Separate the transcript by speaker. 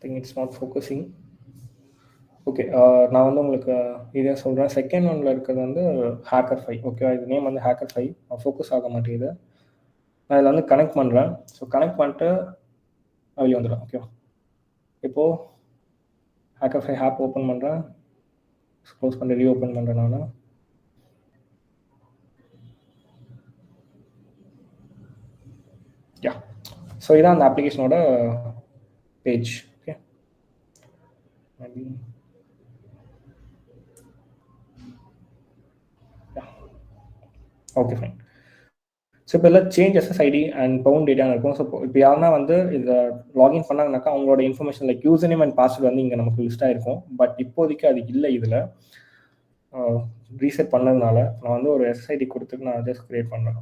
Speaker 1: Think it's not focusing. Okay, நான் வந்து உங்களுக்கு இதை சொல்கிறேன். செகண்ட் ஒன்ல இருக்கிறது வந்து HackerFi. ஓகேவா, இது நேம் வந்து HackerFi. ஃபோக்கஸ் ஆக மாட்டேங்குது. நான் இதில் வந்து கனெக்ட் பண்ணுறேன். ஸோ கனெக்ட் பண்ணிட்டு வெளியே வந்துடும். ஓகேவா, இப்போது HackerFi ஆப் ஓப்பன் பண்ணுறேன். க்ளோஸ் பண்ணி ரீஓப்பன் பண்ணுறேன் நான். யா, ஸோ இதான் அந்த அப்ளிகேஷனோட page. Okay, okay fine. So இப்போ எல்லாம் சேஞ்ச் SSID அண்ட் பவுண்ட் டேட்டான்னு இருக்கும். ஸோ இப்போ யாருன்னா வந்து இதை லாகின் பண்ணாங்கனாக்கா அவங்களோட information like user name and password வந்து இங்கே நமக்கு லிஸ்ட் ஆகிருக்கும். பட் இப்போதைக்கு அது இல்லை. இதில் ரீசெட் பண்ணதுனால நான் வந்து ஒரு SSID கொடுத்துட்டு நான் ஜஸ்ட் கிரியேட் பண்ணுறேன்.